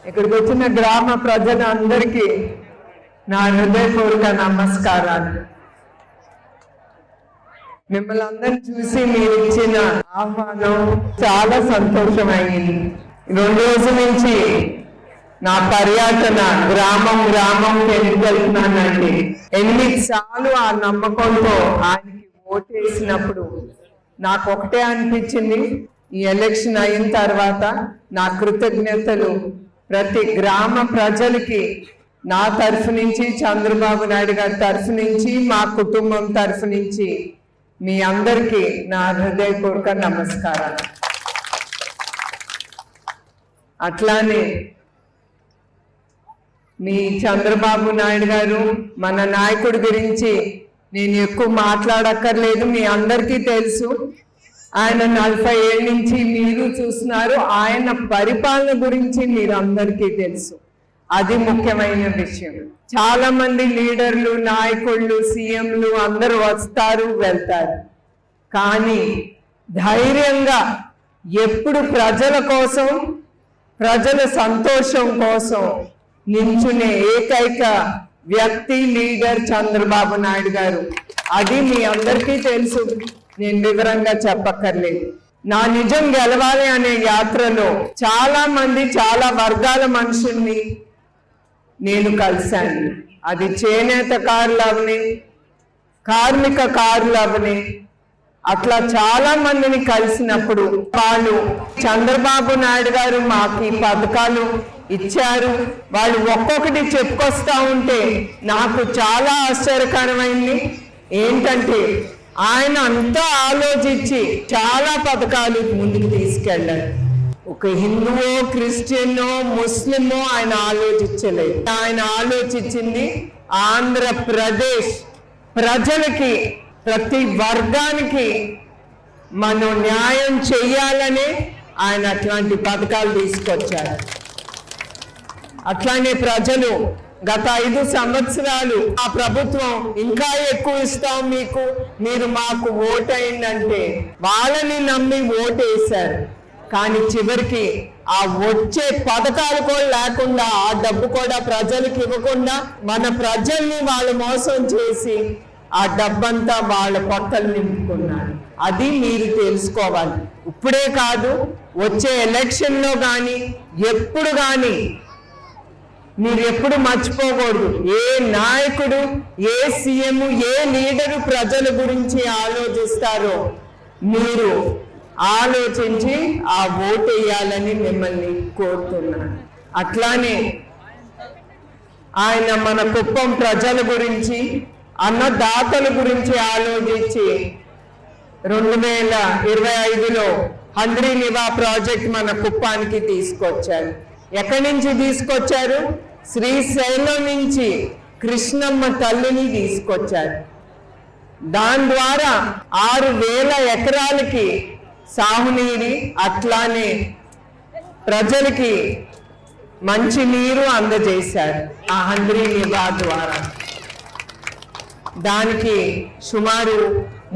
ఇక్కడికి వచ్చిన గ్రామ ప్రజలందరికీ నా హృదయపూర్వక నమస్కారాలు. మిమ్మల్ని అందరిని చూసి మీరు ఇచ్చిన ఆహ్వానం చాలా సంతోషమైంది. 2 రోజుల నుంచి నా పర్యటన గ్రామం ఎందుకు వెళ్తున్నానంటే 8 సార్లు ఆ నమ్మకంతో ఆయనకి ఓటేసినప్పుడు నాకు ఒకటే అనిపించింది, ఈ ఎలక్షన్ అయిన తర్వాత నా కృతజ్ఞతలు ప్రతి గ్రామ ప్రజలకి నా తరఫు నుంచి, చంద్రబాబు నాయుడు గారి తరఫు నుంచి, మా కుటుంబం తరఫు నుంచి మీ అందరికీ నా హృదయపూర్వక నమస్కారాలు. అట్లానే మీ చంద్రబాబు నాయుడు గారు మన నాయకుడి గురించి నేను ఎక్కువ మాట్లాడక్కర్లేదు, మీ అందరికీ తెలుసు. ఆయన 40 ఏళ్ళ నుంచి మీరు చూస్తున్నారు. ఆయన పరిపాలన గురించి మీరు అందరికీ తెలుసు. అది ముఖ్యమైన విషయం. చాలా మంది లీడర్లు, నాయకుళ్ళు, సీఎంలు అందరూ వస్తారు వెళ్తారు, కానీ ధైర్యంగా ఎప్పుడు ప్రజల కోసం, ప్రజల సంతోషం కోసం నించునే ఏకైక వ్యక్తి, లీడర్ చంద్రబాబు నాయుడు గారు. అది మీ అందరికీ తెలుసు, నేను వివరంగా చెప్పక్కర్లేదు. నా నిజం గెలవాలి అనే యాత్రలో చాలా మంది, చాలా వర్గాల మనుషుల్ని నేను కలిశాను. అది చేనేత కారులు అవని, కార్మిక కారులు అవని, అట్లా చాలా మందిని కలిసినప్పుడు వాళ్ళు చంద్రబాబు నాయుడు గారు మాకు ఈ పథకాలు ఇచ్చారు, వాళ్ళు ఒక్కొక్కటి చెప్పుకొస్తా ఉంటే నాకు చాలా ఆశ్చర్యకరమైంది. ఏంటంటే ఆయన అంతా ఆలోచించి చాలా పథకాలు ముందుకు తీసుకెళ్ళారు. ఒక హిందువో, క్రిస్టియనో, ముస్లిమో ఆయన ఆలోచించలేదు. ఆయన ఆలోచించింది ఆంధ్రప్రదేశ్ ప్రజలకి, ప్రతి వర్గానికి మనం న్యాయం చెయ్యాలని ఆయన అట్లాంటి పథకాలు తీసుకొచ్చారు. అట్లానే ప్రజలు గత 5 సంవత్సరాలు ఆ ప్రభుత్వం ఇంకా ఎక్కువ ఇస్తాం మీకు, మీరు మాకు ఓటేయండి వాళ్ళని నమ్మి ఓటేశారు. కానీ చివరికి ఆ వచ్చే పథకాలు కూడా లేకుండా, ఆ డబ్బు కూడా ప్రజలకు ఇవ్వకుండా మన ప్రజల్ని వాళ్ళు మోసం చేసి ఆ డబ్బంతా వాళ్ళ పొట్టలు నింపుకున్నారు. అది మీరు తెలుసుకోవాలి. ఇప్పుడే కాదు, వచ్చే ఎలక్షన్లో కానీ ఎప్పుడు కానీ మీరు ఎప్పుడు మర్చిపోకూడదు. ఏ నాయకుడు, ఏ సీఎం, ఏ లీడరు ప్రజల గురించి ఆలోచిస్తారో మీరు ఆలోచించి ఆ ఓటు వేయాలని మిమ్మల్ని కోరుతున్నాను. అట్లానే ఆయన మన కుప్పం ప్రజల గురించి, అన్నదాతల గురించి ఆలోచించి 2025లో హంద్రీ నివా ప్రాజెక్ట్ మన కుప్పానికి తీసుకొచ్చారు. ఎక్కడి నుంచి తీసుకొచ్చారు? శ్రీశైలం నుంచి కృష్ణమ్మ తల్లిని తీసుకొచ్చారు. దాని ద్వారా 6,000 ఎకరాలకి సాగునీరు, అట్లానే ప్రజలకి మంచి నీరు అందజేశారు ఆ హంద్రీ నివా ద్వారా. దానికి సుమారు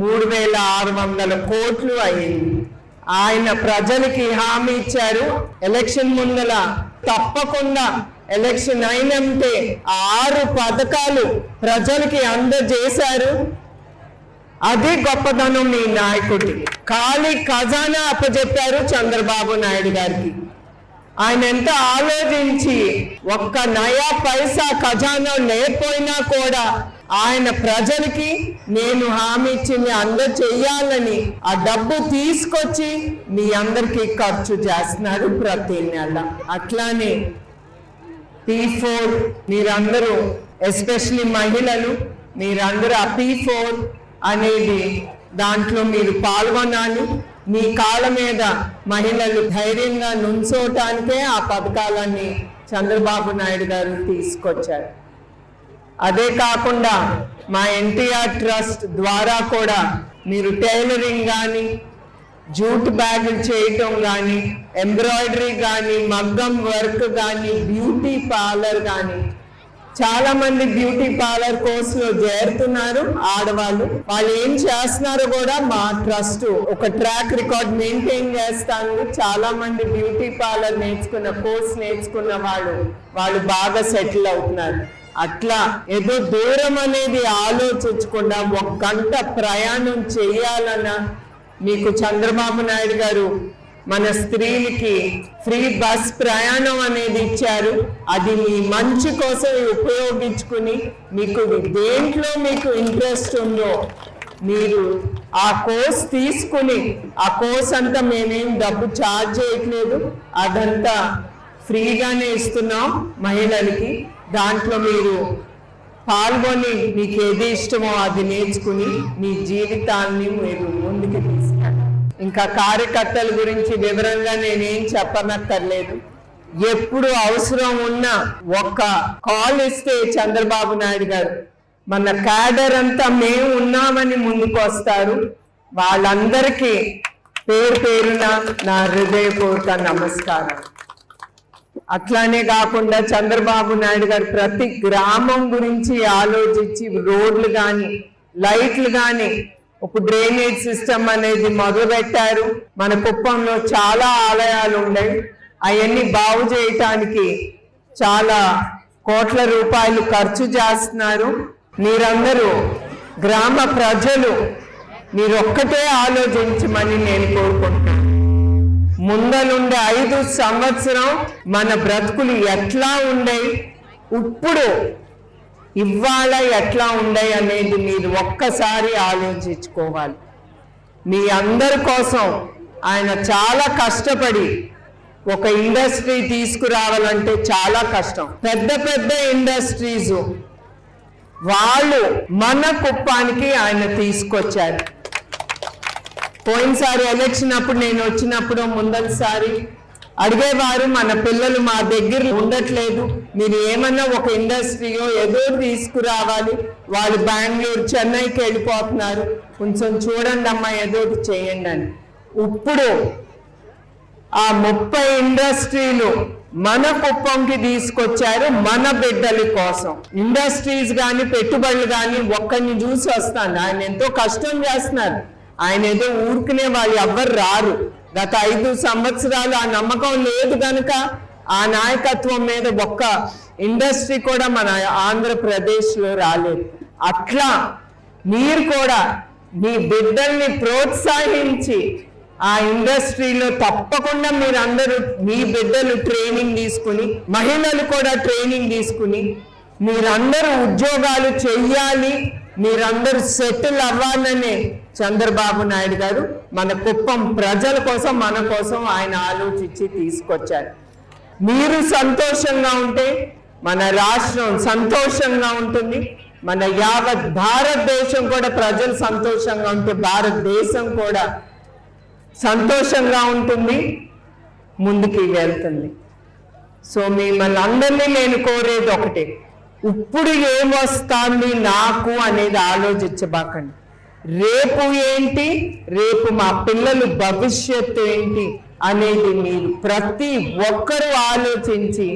3,600 కోట్లు అయ్యింది. ఆయన ప్రజలకి హామీ ఇచ్చారు, ఎలక్షన్ ముందల తప్పకుండా ఎలక్షన్ అయినంటే 6 పథకాలు ప్రజలకి అందజేశారు. అది గొప్పదనం మీ నాయకుడి. ఖాళీ ఖజానా అప్పచెప్పారు చంద్రబాబు నాయుడు గారికి. ఆయన ఎంత ఆలోచించి ఒక్క నయా పైసా ఖజానా లేకపోయినా కూడా ఆయన ప్రజలకి నేను హామీ ఇచ్చింది అందజేయాలని ఆ డబ్బు తీసుకొచ్చి మీ అందరికీ ఖర్చు చేస్తున్నారు ప్రతి నెల. అట్లానే P4 మీరందరూ, ఎస్పెషల్లీ మహిళలు, మీరందరూ ఆ P4 అనేది దాంట్లో మీరు పాల్గొనాలి. మీ కాళ్ళ మీద మహిళలు ధైర్యంగా నుంచోటానికే ఆ పథకాలన్నీ చంద్రబాబు నాయుడు గారు తీసుకొచ్చారు. అదే కాకుండా మా NTR ట్రస్ట్ ద్వారా కూడా మీరు టైలరింగ్ కానీ, జూట్ బ్యాగులు చేయటం కానీ, ఎంబ్రాయిడరీ కానీ, మగ్గం వర్క్ కానీ, బ్యూటీ పార్లర్ కానీ చాలా మంది బ్యూటీ పార్లర్ కోర్సులో చేరుతున్నారు ఆడవాళ్ళు. వాళ్ళు ఏం చేస్తున్నారో కూడా మా ట్రస్ట్ ఒక ట్రాక్ రికార్డ్ మెయింటైన్ చేస్తాను. చాలా మంది బ్యూటీ పార్లర్ నేర్చుకున్న కోర్స్ నేర్చుకున్న వాళ్ళు బాగా సెటిల్ అవుతున్నారు. అట్లా ఏదో దూరం అనేది ఆలోచించకుండా 1 గంట ప్రయాణం చేయాలన్నా మీకు చంద్రబాబు నాయుడు గారు మన స్త్రీలకి ఫ్రీ బస్ ప్రయాణం అనేది ఇచ్చారు. అది మీ మంచి కోసం ఉపయోగించుకుని మీకు దేంట్లో మీకు ఇంట్రెస్ట్ ఉందో మీరు ఆ కోర్స్ తీసుకుని, ఆ కోర్స్ అంతా మేమేం డబ్బు ఛార్జ్ చేయట్లేదు, అదంతా ఫ్రీగానే ఇస్తున్నాం మహిళలకి. దాంట్లో మీరు పాల్గొని మీకు ఏది ఇష్టమో అది నేర్చుకుని మీ జీవితాన్ని మీరు ముందుకు తీసుకెళ్ళండి. ఇంకా కార్యకర్తల గురించి వివరంగా నేనేం చెప్పనక్కర్లేదు. ఎప్పుడు అవసరం ఉన్నా ఒక్క కాల్ ఇస్తే చంద్రబాబు నాయుడు గారు మన క్యాడర్ అంతా మేము ఉన్నామని ముందుకు వస్తారు. వాళ్ళందరికీ పేరు పేరున నా హృదయపూర్వక నమస్కారం. అట్లానే కాకుండా చంద్రబాబు నాయుడు గారు ప్రతి గ్రామం గురించి ఆలోచించి రోడ్లు కానీ లైట్లు కానీ ఒక డ్రైనేజ్ సిస్టమ్ అనేది మొదలుపెట్టారు. మన కుప్పంలో చాలా ఆలయాలు ఉన్నాయి, అవన్నీ బాగు చేయటానికి చాలా కోట్ల రూపాయలు ఖర్చు చేస్తున్నారు. మీరందరూ గ్రామ ప్రజలు మీరు ఒక్కటే ఆలోచించమని నేను కోరుకుంటున్నాను. ముందనుండే 5 సంవత్సరం మన బ్రతుకులు ఎట్లా ఉండయి, ఇప్పుడు ఇవాళ ఎట్లా ఉండయి అనేది మీరు ఒక్కసారి ఆలోచించుకోవాలి. మీ అందరి కోసం ఆయన చాలా కష్టపడి ఒక ఇండస్ట్రీ తీసుకురావాలంటే చాలా కష్టం. పెద్ద పెద్ద ఇండస్ట్రీస్ వాళ్ళు మన కుప్పానికి ఆయన తీసుకొచ్చారు. పోయినసారి ఎలక్షన్ అప్పుడు నేను వచ్చినప్పుడు ముందటిసారి అడిగేవారు, మన పిల్లలు మా దగ్గర ఉండట్లేదు, మీరు ఏమన్నా ఒక ఇండస్ట్రీయో ఏదో తీసుకురావాలి, వాళ్ళు బెంగళూరు చెన్నైకి వెళ్ళిపోతున్నారు, కొంచెం చూడండి అమ్మా ఏదో చేయండి అని. ఇప్పుడు ఆ 30 ఇండస్ట్రీలు మన కుప్పంకి తీసుకొచ్చారు మన బిడ్డల కోసం. ఇండస్ట్రీస్ కానీ పెట్టుబడులు కానీ ఒక్కరిని చూసి వస్తాను. ఆయన ఎంతో కష్టం చేస్తున్నారు. ఆయన ఏదో ఊరుకునే వాళ్ళు ఎవ్వరు రారు. గత 5 సంవత్సరాలు ఆ నమ్మకం లేదు కనుక ఆ నాయకత్వం మీద ఒక్క ఇండస్ట్రీ కూడా మన ఆంధ్రప్రదేశ్లో రాలేదు. అట్లా మీరు కూడా మీ బిడ్డల్ని ప్రోత్సహించి ఆ ఇండస్ట్రీలో తప్పకుండా మీరందరూ మీ బిడ్డలు ట్రైనింగ్ తీసుకుని, మహిళలు కూడా ట్రైనింగ్ తీసుకుని మీరందరూ ఉద్యోగాలు చెయ్యాలి, మీరందరూ సెటిల్ అవ్వాలనే చంద్రబాబు నాయుడు గారు మన కుప్పం ప్రజల కోసం మన కోసం ఆయన ఆలోచించి తీసుకొచ్చారు. మీరు సంతోషంగా ఉంటే మన రాష్ట్రం సంతోషంగా ఉంటుంది, మన యావత్ భారతదేశం కూడా ప్రజలు సంతోషంగా ఉంటే భారతదేశం కూడా సంతోషంగా ఉంటుంది, ముందుకి వెళ్తుంది. సో మిమ్మల్ని అందరినీ నేను కోరేది ఒకటే, ఇప్పుడు ఏమొస్తుంది నాకు అనేది ఆలోచించబాకండి. రేపు ఏంటి, రేపు మా పిల్లలు భవిష్యత్తు ఏంటి అనేది మీరు ప్రతి ఒక్కరూ ఆలోచించి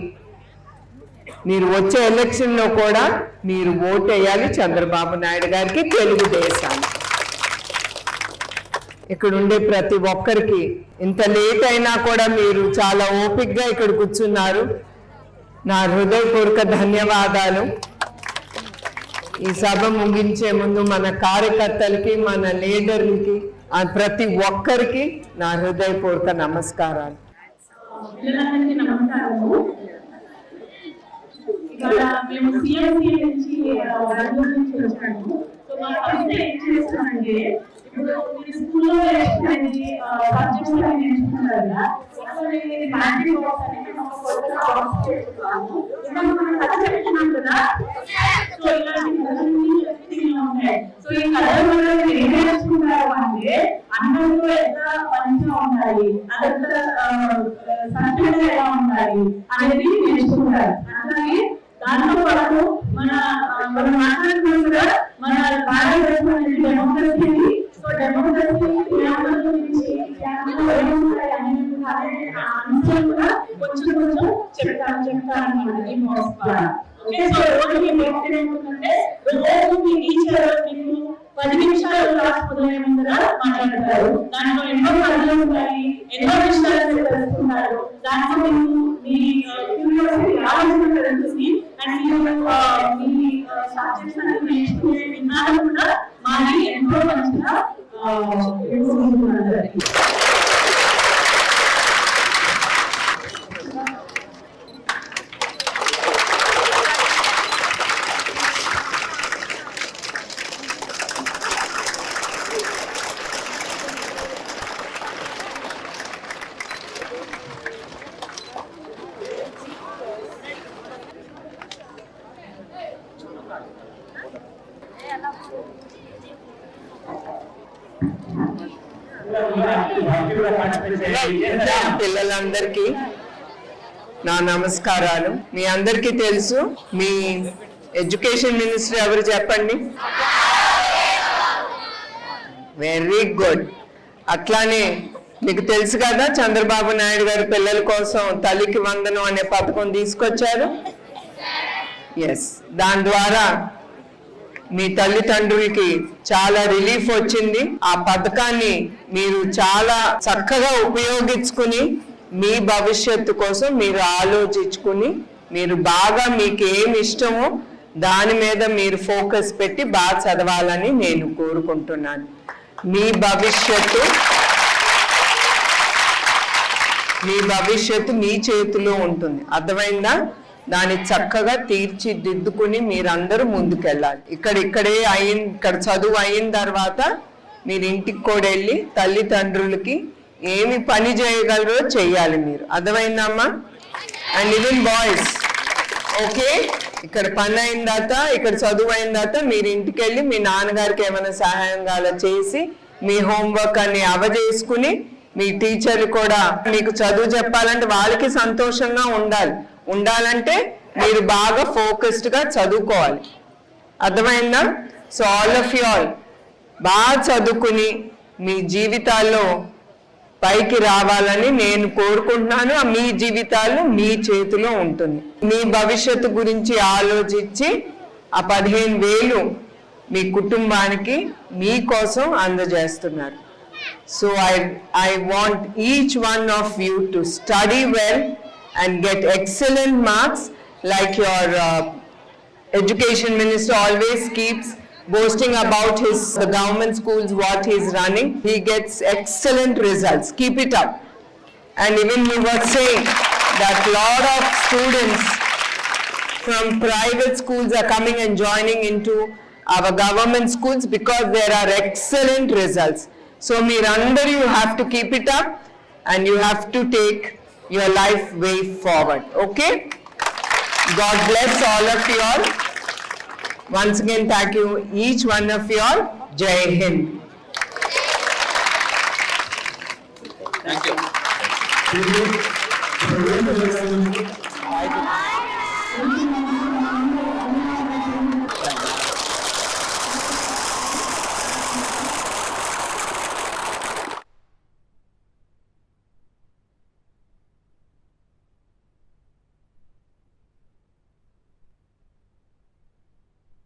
మీరు వచ్చే ఎలక్షన్లో కూడా మీరు ఓటేయాలి చంద్రబాబు నాయుడు గారికి, తెలుగుదేశానికి. ఇక్కడ ఉండే ప్రతి ఒక్కరికి ఇంత లేట్ అయినా కూడా మీరు చాలా ఓపికగా ఇక్కడ కూర్చున్నారు. నా హృదయపూర్వక ధన్యవాదాలు. ఈ సభ ముగించే ముందు మన కార్యకర్తలకి, మన లీడర్లకి, ప్రతి ఒక్కరికి నా హృదయపూర్వక నమస్కారాలు. స్కూల్లో సబ్జెక్ట్స్ నేర్చుకున్నారు కదా, సో ఈ కథలు ఏం నేర్చుకున్నారు అంటే అందరితో ఎట్లా మంచిగా ఉండాలి, అదంతా సబ్జెక్ట్ ఎలా ఉండాలి అనేది నేర్చుకుంటారు. అట్లాగే దాంతో పాటు మనం మాట్లాడుతున్నాం కూడా మన భారతదేశం డెమోక్రసీ, సో డెమోక్రసీ గురించి అంశం కూడా కొంచెం చెప్తాను అన్నమాట ఈ మోస్ ద్వారా. ఓకే, సో రోజు మీ వర్క్ ఏమవుతుందంటే రోజు మీ టీచర్ మీకు 10 నిమిషాలు క్లాస్ మొదలయ్యే ముందర మాట్లాడతారు. దాంట్లో ఎన్నో పనులు ఉంటాయి, ఎన్నో విషయాలు తెలుసుకుంటారు. దాంట్లో మీకు మీ క్యూరియాసిటీ ఆలోచన తెలుస్తుంది. అండ్ మీరు మీ సబ్జెక్ట్స్ అన్ని నేర్చుకునే విధానం కూడా మాది ఎంతో మంచిగా తెలుసుకుంటున్నారు. పిల్లలందరికీ నా నమస్కారాలు. మీ అందరికీ తెలుసు మీ ఎడ్యుకేషన్ మినిస్టర్ ఎవరు చెప్పండి? Very good. అట్లానే మీకు తెలుసు కదా చంద్రబాబు నాయుడు గారు పిల్లల కోసం తల్లికి వందనం అనే పథకం తీసుకొచ్చారు. ఎస్, దాని ద్వారా మీ తల్లిదండ్రులకి చాలా రిలీఫ్ వచ్చింది. ఆ పథకాన్ని మీరు చాలా చక్కగా ఉపయోగించుకుని మీ భవిష్యత్తు కోసం మీరు ఆలోచించుకుని మీరు బాగా మీకు ఏమి ఇష్టమో దాని మీద మీరు ఫోకస్ పెట్టి బాగా చదవాలని నేను కోరుకుంటున్నాను. మీ భవిష్యత్తు మీ చేతిలో ఉంటుంది. అర్థమైందా? దాన్ని చక్కగా తీర్చిదిద్దుకుని మీరందరూ ముందుకెళ్ళాలి. ఇక్కడ చదువు అయిన తర్వాత మీరు ఇంటికి కూడా వెళ్ళి తల్లిదండ్రులకి ఏమి పని చేయగలరో చెయ్యాలి మీరు. అర్థమైందమ్మా? అండ్ ఈవెన్ బాయ్స్, ఓకే, ఇక్కడ పని అయిన తర్వాత ఇక్కడ చదువు అయిన తర్వాత మీరు ఇంటికి వెళ్ళి మీ నాన్నగారికి ఏమైనా సహాయం కావాలో చేసి మీ హోంవర్క్ అన్ని అవజేసుకుని మీ టీచర్లు కూడా మీకు చదువు చెప్పాలంటే వాళ్ళకి సంతోషంగా ఉండాలంటే మీరు బాగా ఫోకస్డ్ గా చదువుకోవాలి. అర్థమైందా? So all of you all బాగా చదువుకుని మీ జీవితాల్లో పైకి రావాలని నేను కోరుకుంటున్నాను. మీ జీవితాలు మీ చేతిలో ఉంటుంది. మీ భవిష్యత్తు గురించి ఆలోచించి ఆ 15,000 మీ కుటుంబానికి మీకోసం అందజేస్తున్నారు. So I want each one of you to study well and get excellent marks like your education minister always keeps boasting about the government schools what he is running. He gets excellent results. Keep it up. And even he was saying that lot of students from private schools are coming and joining into our government schools because there are excellent results. So Mirandar, you have to keep it up and you have to take your life way forward. Okay? God bless all of you all. Once again, thank you each one of you all. Jai Hind. Thank you.